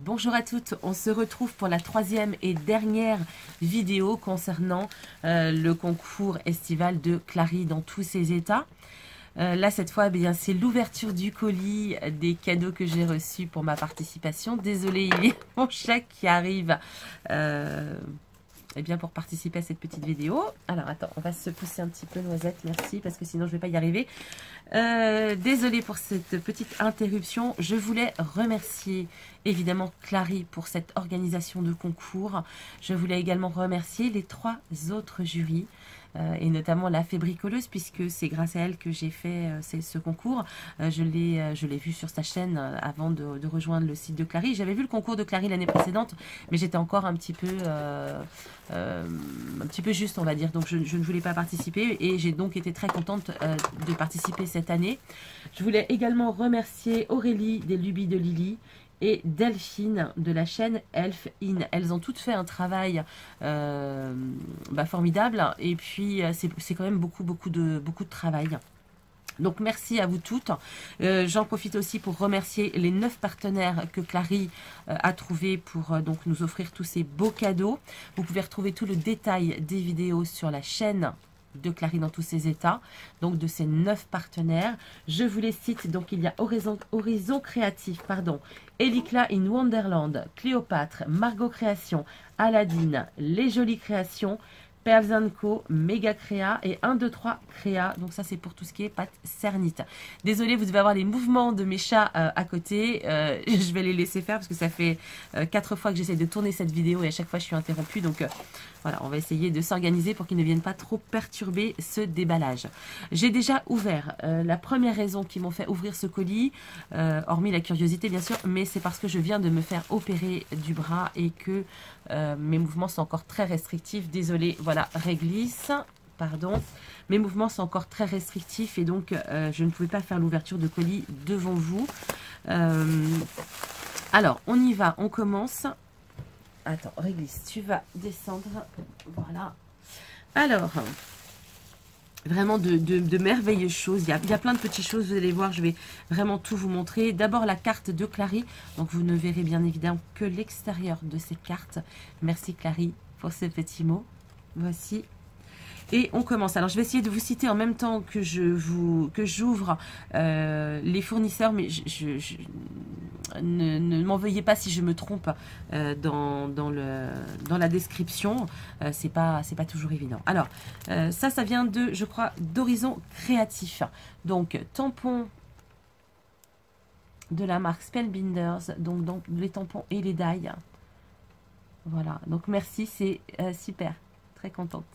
Bonjour à toutes, on se retrouve pour la troisième et dernière vidéo concernant le concours estival de Clary dans tous ses états. Là cette fois, eh bien, c'est l'ouverture du colis des cadeaux que j'ai reçus pour ma participation. Désolée, il y a mon chat qui arrive eh bien, pour participer à cette petite vidéo. Alors attends, on va se pousser un petit peu Noisette, merci, parce que sinon je ne vais pas y arriver. Désolée pour cette petite interruption. Je voulais remercier évidemment Clary pour cette organisation de concours. Je voulais également remercier les 3 autres jurys. Et notamment la fée bricoleuse, puisque c'est grâce à elle que j'ai fait ce concours. Je l'ai vu sur sa chaîne avant de rejoindre le site de Clary. J'avais vu le concours de Clary l'année précédente, mais j'étais encore un petit peu juste, on va dire. Donc je ne voulais pas participer et j'ai donc été très contente de participer cette année. Je voulais également remercier Aurélie des Lubies de Lily et Delphine de la chaîne Elf In. Elles ont toutes fait un travail formidable et puis c'est quand même beaucoup de travail. Donc merci à vous toutes. J'en profite aussi pour remercier les 9 partenaires que Clary a trouvés pour donc nous offrir tous ces beaux cadeaux. Vous pouvez retrouver tout le détail des vidéos sur la chaîne de Clary dans tous ses états, donc de ces 9 partenaires. Je vous les cite, donc il y a Horizon Créatif, pardon, Elicla in Wonderland, Cléopâtre, Margot Création, Aladdin, Les Jolies Créations, Pearls & Co, Méga Créa et 1, 2, 3 Créa. Donc ça c'est pour tout ce qui est pâte cernite. Désolée, vous devez avoir les mouvements de mes chats à côté. Je vais les laisser faire parce que ça fait 4 fois que j'essaie de tourner cette vidéo et à chaque fois je suis interrompue. Donc voilà, on va essayer de s'organiser pour qu'ils ne viennent pas trop perturber ce déballage. J'ai déjà ouvert la première raison qui m'ont fait ouvrir ce colis, hormis la curiosité bien sûr, mais c'est parce que je viens de me faire opérer du bras et que mes mouvements sont encore très restrictifs. Désolée, voilà, réglisse, pardon. Mes mouvements sont encore très restrictifs et donc je ne pouvais pas faire l'ouverture de colis devant vous. Alors, on y va, on commence. Attends, réglisse, tu vas descendre. Voilà. Alors, vraiment de merveilleuses choses. Il y a plein de petites choses, vous allez voir, je vais vraiment tout vous montrer. D'abord, la carte de Clary. Donc, vous ne verrez bien évidemment que l'extérieur de cette carte. Merci Clary pour ces petits mots. Voici. Et on commence. Alors, je vais essayer de vous citer en même temps que j'ouvre les fournisseurs, mais ne m'en veuillez pas si je me trompe dans la description. C'est pas toujours évident. Alors, ça vient de, je crois, d'Horizon Créatif. Donc, tampons de la marque Spellbinders. Donc les tampons et les die. Voilà. Donc, merci. C'est super. Très contente.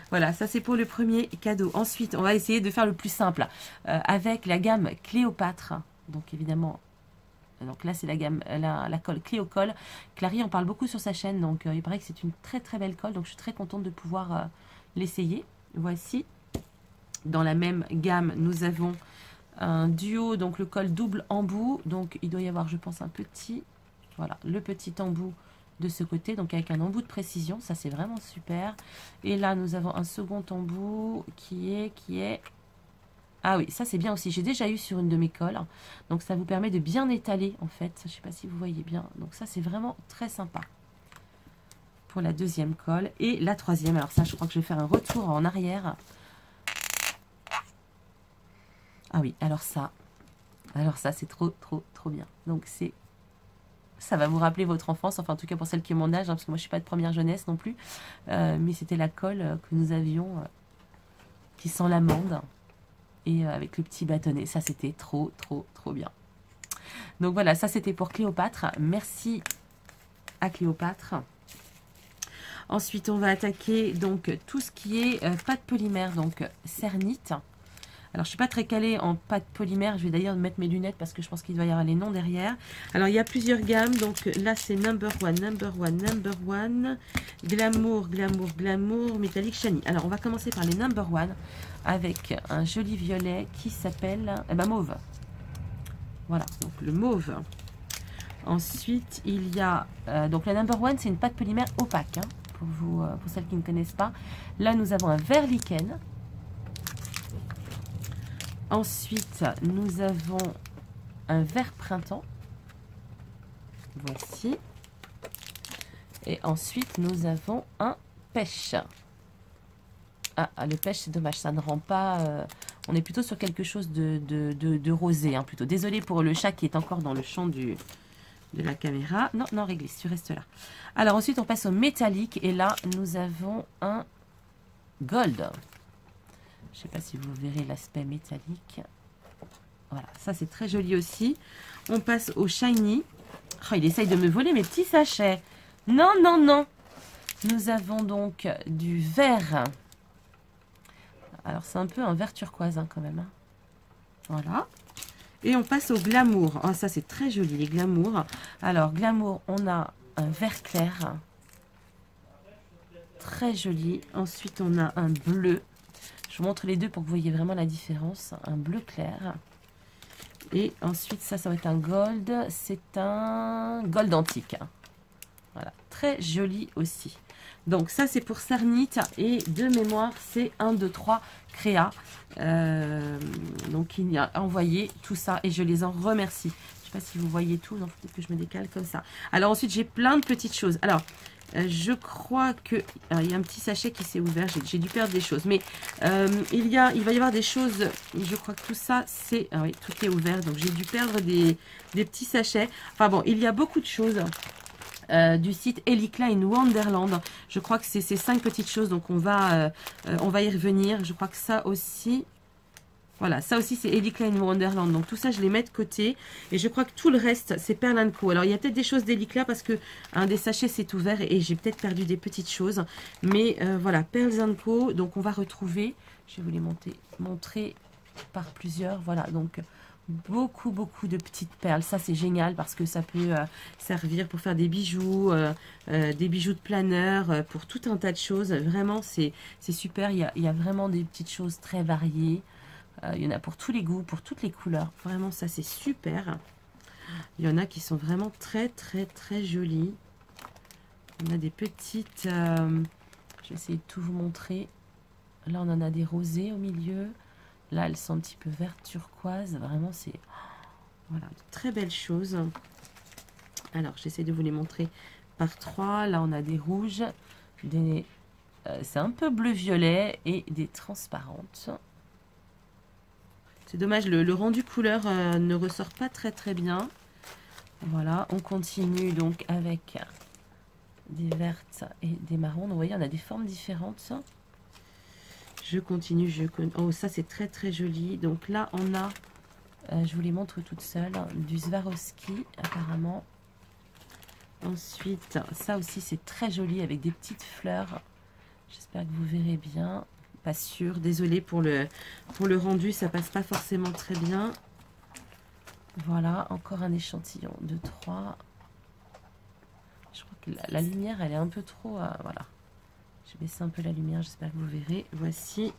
Voilà, ça c'est pour le premier cadeau. Ensuite, on va essayer de faire le plus simple avec la gamme Cléopâtre. Donc évidemment, donc là c'est la gamme, la colle Cléocol. Clary en parle beaucoup sur sa chaîne, donc il paraît que c'est une très belle colle. Donc je suis très contente de pouvoir l'essayer. Voici. Dans la même gamme, nous avons un duo, donc le col double embout. Donc il doit y avoir, je pense, un petit, voilà, le petit embout de ce côté, donc avec un embout de précision, ça c'est vraiment super. Et là nous avons un second embout qui est ah oui, ça c'est bien aussi, j'ai déjà eu sur une de mes colles, donc ça vous permet de bien étaler en fait, je sais pas si vous voyez bien, donc ça c'est vraiment très sympa pour la deuxième colle. Et la troisième, alors ça je crois que je vais faire un retour en arrière. Ah oui, alors ça c'est trop bien. Donc ça va vous rappeler votre enfance, enfin en tout cas pour celle qui est mon âge, hein, parce que moi je suis pas de première jeunesse non plus, mais c'était la colle que nous avions qui sent l'amande et avec le petit bâtonnet, ça c'était trop bien. Donc voilà, ça c'était pour Cléopâtre, merci à Cléopâtre. Ensuite on va attaquer donc tout ce qui est pâte polymère, donc cernite. Alors, je ne suis pas très calée en pâte polymère. Je vais d'ailleurs mettre mes lunettes parce que je pense qu'il doit y avoir les noms derrière. Alors, il y a plusieurs gammes. Donc là, c'est Number One, Glamour, Métallique, Shiny. Alors, on va commencer par les Number One avec un joli violet qui s'appelle mauve. Voilà, donc le mauve. Ensuite, il y a donc la Number One, c'est une pâte polymère opaque. Hein, pour celles qui ne connaissent pas. Là, nous avons un vert lichen. Ensuite, nous avons un vert printemps. Voici. Et ensuite, nous avons un pêche. Ah, le pêche, c'est dommage, ça ne rend pas... on est plutôt sur quelque chose de rosé, hein, plutôt. Désolée pour le chat qui est encore dans le champ de la caméra. Non, non, réglisse, tu restes là. Alors, ensuite, on passe au métallique. Et là, nous avons un gold. Je ne sais pas si vous verrez l'aspect métallique. Voilà, ça, c'est très joli aussi. On passe au shiny. Oh, il essaye de me voler mes petits sachets. Non, non, non. Nous avons donc du vert. Alors, c'est un peu un vert turquoise, hein, quand même. Hein. Voilà. Et on passe au glamour. Oh, ça, c'est très joli, les glamours. Alors, glamour, on a un vert clair. Très joli. Ensuite, on a un bleu. Je vous montre les deux pour que vous voyez vraiment la différence. Un bleu clair. Et ensuite, ça va être un gold. C'est un gold antique. Voilà. Très joli aussi. Donc ça c'est pour Cernit et de mémoire c'est 1, 2, 3 Créa. Donc il y a envoyé tout ça et je les en remercie. Je ne sais pas si vous voyez tout, donc peut-être que je me décale comme ça. Alors ensuite j'ai plein de petites choses. Alors je crois que... il y a un petit sachet qui s'est ouvert, j'ai dû perdre des choses. Mais il va y avoir des choses, je crois que tout ça c'est... Ah oui, tout est ouvert, donc j'ai dû perdre des petits sachets. Enfin bon, il y a beaucoup de choses. Du site Ellie Klein Wonderland. Je crois que c'est ces 5 petites choses, donc on va y revenir. Je crois que ça aussi, voilà, ça aussi c'est Ellie Klein Wonderland. Donc tout ça, je les mets de côté. Et je crois que tout le reste, c'est Pearl & Co. Alors il y a peut-être des choses d'Ellie Klein parce que un des sachets s'est ouvert et j'ai peut-être perdu des petites choses. Mais voilà, Pearl & Co. Donc on va retrouver, je vais vous les montrer par plusieurs. Voilà, donc... beaucoup de petites perles, ça c'est génial parce que ça peut servir pour faire des bijoux de planeur, pour tout un tas de choses. Vraiment c'est super, il y a vraiment des petites choses très variées, il y en a pour tous les goûts, pour toutes les couleurs, vraiment ça c'est super. Il y en a qui sont vraiment très jolies. On a des petites, je vais essayer de tout vous montrer. Là on en a des rosés au milieu. Là, elles sont un petit peu vert turquoise. Vraiment, c'est... Voilà, de très belles choses. Alors, j'essaie de vous les montrer par 3. Là, on a des rouges. C'est un peu bleu-violet et des transparentes. C'est dommage, le rendu couleur ne ressort pas très bien. Voilà, on continue donc avec des vertes et des marrons. Donc, vous voyez, on a des formes différentes. Je continue, oh, ça c'est très joli. Donc là, on a, je vous les montre toutes seules, du Swarovski apparemment. Ensuite, ça aussi c'est très joli avec des petites fleurs. J'espère que vous verrez bien. Pas sûr, désolée pour le rendu, ça passe pas forcément très bien. Voilà, encore un échantillon de 3. Je crois que la lumière, elle est un peu trop... voilà. Je baisse un peu la lumière, j'espère que vous verrez. Voici.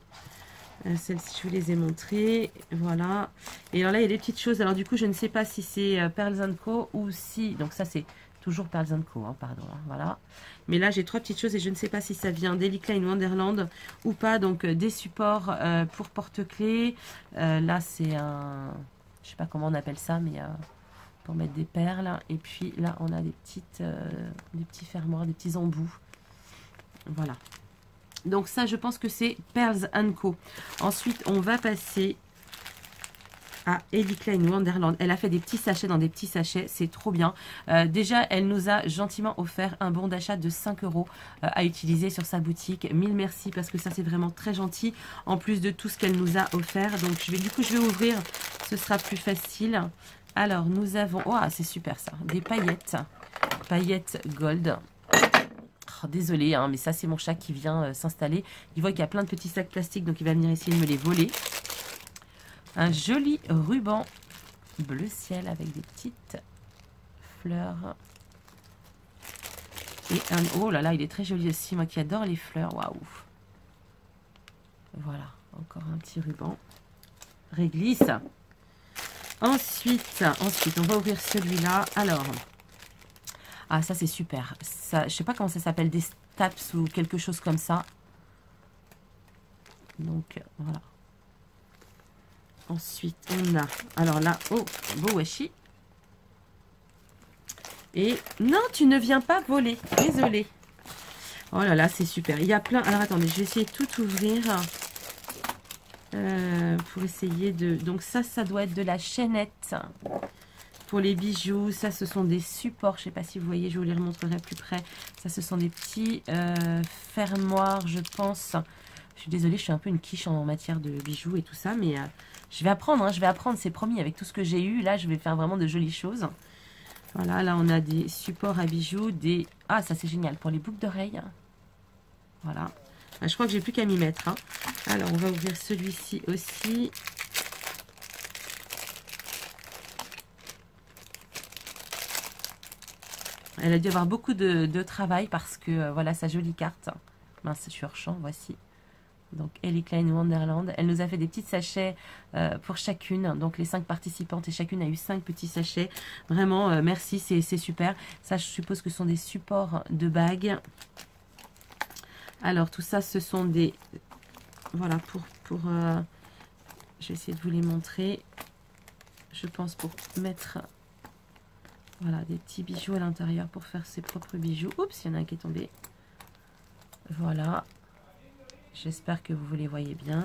Celles-ci, je vous les ai montrées. Voilà. Et alors là, il y a des petites choses. Alors du coup, je ne sais pas si c'est Pearl & Co. ou si... Donc ça, c'est toujours Pearl & Co. Hein, pardon. Hein, voilà. Mais là, j'ai 3 petites choses et je ne sais pas si ça vient d'Ellie Klein Wonderland ou pas. Donc des supports pour porte-clés. Là, c'est un... Je sais pas comment on appelle ça, mais... pour mettre des perles. Et puis là, on a des petits fermoirs, des petits embouts. Voilà. Donc ça, je pense que c'est Pearl & Co. Ensuite, on va passer à Ellie Klein Wonderland. Elle a fait des petits sachets dans des petits sachets. C'est trop bien. Déjà, elle nous a gentiment offert un bon d'achat de 5 € à utiliser sur sa boutique. Mille merci parce que ça, c'est vraiment très gentil. En plus de tout ce qu'elle nous a offert. Donc, je vais ouvrir. Ce sera plus facile. Alors, nous avons... Oh, c'est super ça. Des paillettes. Paillettes gold. Oh, désolée, hein, mais ça c'est mon chat qui vient s'installer. Il voit qu'il y a plein de petits sacs plastiques, donc il va venir essayer de me les voler. Un joli ruban bleu ciel avec des petites fleurs. Et un... Oh là là, il est très joli aussi, moi qui adore les fleurs. Waouh! Voilà, encore un petit ruban. Réglisse. Ensuite, on va ouvrir celui-là. Alors... Ah, ça, c'est super. Ça, je sais pas comment ça s'appelle, des Staps ou quelque chose comme ça. Donc, voilà. Ensuite, on a... Alors là, oh, beau washi. Et non, tu ne viens pas voler. Désolée. Oh là là, c'est super. Il y a plein... Alors, attendez, je vais essayer de tout ouvrir. Pour essayer de... Donc, ça doit être de la chaînette. Pour les bijoux, ça, ce sont des supports. Je ne sais pas si vous voyez, je vous les remontrerai plus près. Ça, ce sont des petits fermoirs, je pense. Je suis désolée, je suis un peu une quiche en matière de bijoux et tout ça. Mais je vais apprendre, hein, je vais apprendre, c'est promis. Avec tout ce que j'ai eu, là, je vais faire vraiment de jolies choses. Voilà, là, on a des supports à bijoux. Des... Ah, ça, c'est génial. Pour les boucles d'oreilles. Voilà. Je crois que j'ai plus qu'à m'y mettre. Hein. Alors, on va ouvrir celui-ci aussi. Elle a dû avoir beaucoup de travail parce que, voilà, sa jolie carte. Mince, je suis hors champ, voici. Donc, Ellie Klein Wonderland. Elle nous a fait des petits sachets pour chacune. Donc, les 5 participantes et chacune a eu 5 petits sachets. Vraiment, merci, c'est super. Ça, je suppose que ce sont des supports de bagues. Alors, tout ça, ce sont des... Voilà, je vais essayer de vous les montrer. Je pense pour mettre... Voilà, des petits bijoux à l'intérieur pour faire ses propres bijoux. Oups, il y en a un qui est tombé. Voilà. J'espère que vous les voyez bien.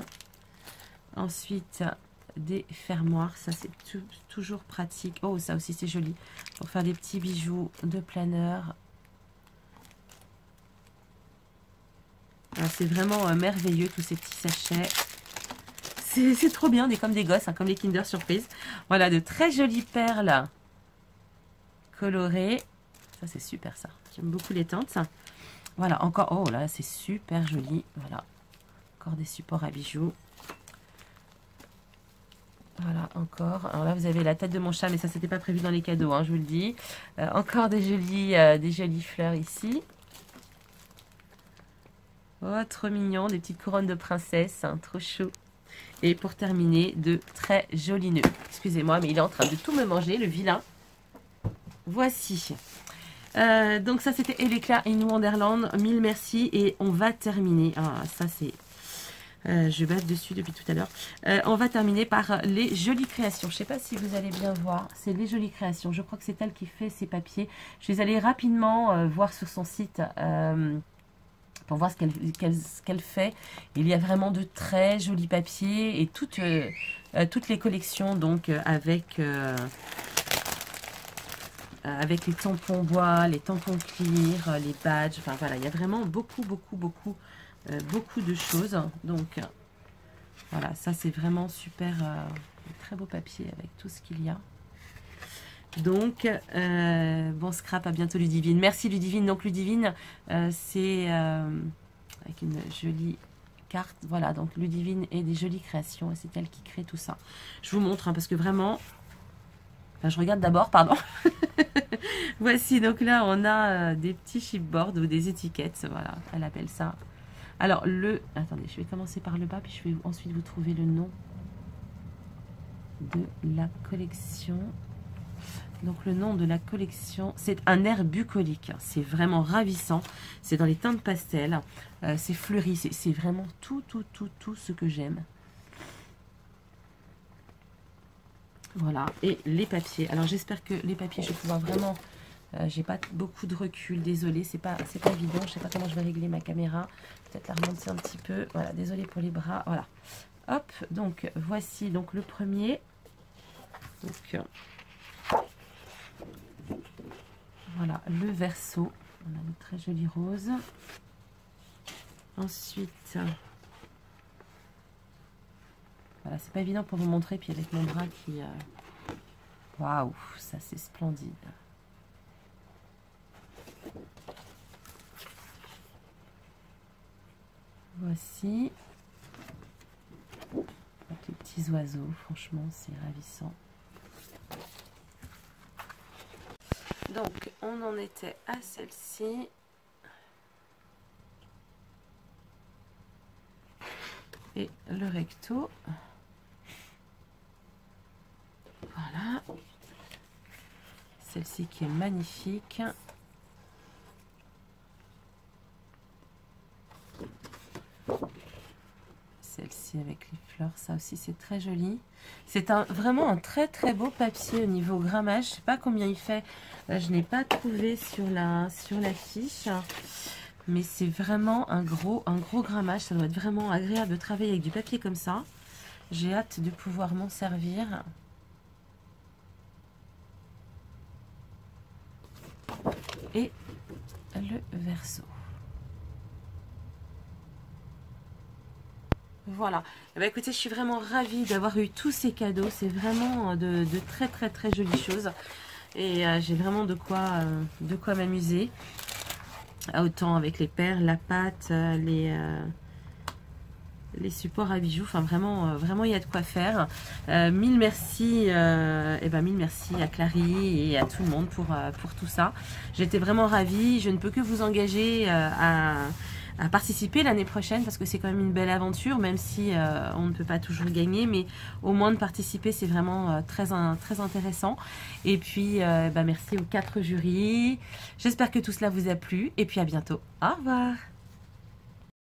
Ensuite, des fermoirs. Ça, c'est toujours pratique. Oh, ça aussi, c'est joli. Pour faire des petits bijoux de planeur. C'est vraiment merveilleux, tous ces petits sachets. C'est trop bien, comme des gosses, hein, comme les Kinder Surprise. Voilà, de très jolies perles colorées. Ça, c'est super, ça. J'aime beaucoup les teintes. Voilà, encore... Oh là, c'est super joli. Voilà. Encore des supports à bijoux. Voilà, encore. Alors là, vous avez la tête de mon chat, mais ça, c'était pas prévu dans les cadeaux, hein, je vous le dis. Encore des jolies fleurs ici. Oh, trop mignon. Des petites couronnes de princesse. Hein, trop chou. Et pour terminer, de très jolis nœuds. Excusez-moi, mais il est en train de tout me manger, le vilain. Voici. Donc ça, c'était Elekla in Wonderland. Mille merci. Et on va terminer. Ah, ça, c'est... je bave dessus depuis tout à l'heure. On va terminer par les jolies créations. Je ne sais pas si vous allez bien voir. C'est les jolies créations. Je crois que c'est elle qui fait ces papiers. Je vais aller rapidement voir sur son site... pour voir ce qu'elle fait. Il y a vraiment de très jolis papiers et toutes les collections donc avec les tampons bois, les tampons cuir, les badges. Enfin voilà, il y a vraiment beaucoup de choses. Donc voilà, ça c'est vraiment super, très beau papier avec tout ce qu'il y a. Donc, bon scrap, à bientôt Ludivine. Merci Ludivine. Donc Ludivine, c'est avec une jolie carte. Voilà, donc Ludivine et des jolies créations. Et c'est elle qui crée tout ça. Je vous montre, hein, parce que vraiment... Enfin, je regarde d'abord, pardon. Voici, donc là, on a des petits chipboards ou des étiquettes. Voilà, elle appelle ça. Alors, attendez, je vais commencer par le bas, puis je vais ensuite vous trouver le nom de la collection. Donc le nom de la collection, c'est un air bucolique. C'est vraiment ravissant. C'est dans les teintes pastel. C'est fleuri. C'est vraiment tout ce que j'aime. Voilà. Et les papiers. Alors j'espère que les papiers, je vais pouvoir vraiment... j'ai pas beaucoup de recul. Désolée, c'est pas évident. Je sais pas comment je vais régler ma caméra. Peut-être la remonter un petit peu. Voilà, désolée pour les bras. Voilà. Hop. Donc voici donc le premier. Donc... Voilà, le verso. On a une très jolie rose. Ensuite, voilà, c'est pas évident pour vous montrer. Puis avec mon bras qui... Waouh, ça c'est splendide. Voici. Avec les petits oiseaux, franchement, c'est ravissant. Donc, on en était à celle-ci. Et le recto. Voilà. Celle-ci qui est magnifique. celle-ci avec les fleurs, ça aussi c'est très joli. C'est vraiment un très très beau papier au niveau grammage. Je sais pas combien il fait. Là, je n'ai pas trouvé sur la fiche. Mais c'est vraiment un gros grammage. Ça doit être vraiment agréable de travailler avec du papier comme ça. J'ai hâte de pouvoir m'en servir. Et le verso. Voilà. Eh bien, écoutez, je suis vraiment ravie d'avoir eu tous ces cadeaux. C'est vraiment de très très très jolies choses. Et j'ai vraiment de quoi m'amuser. Autant avec les perles, la pâte, les supports à bijoux. Enfin, vraiment, il y a de quoi faire. Mille merci, mille merci à Clary et à tout le monde pour tout ça. J'étais vraiment ravie. Je ne peux que vous engager à participer l'année prochaine parce que c'est quand même une belle aventure, même si on ne peut pas toujours gagner, mais au moins de participer, c'est vraiment très intéressant. Et puis, merci aux 4 jurys. J'espère que tout cela vous a plu et puis à bientôt. Au revoir.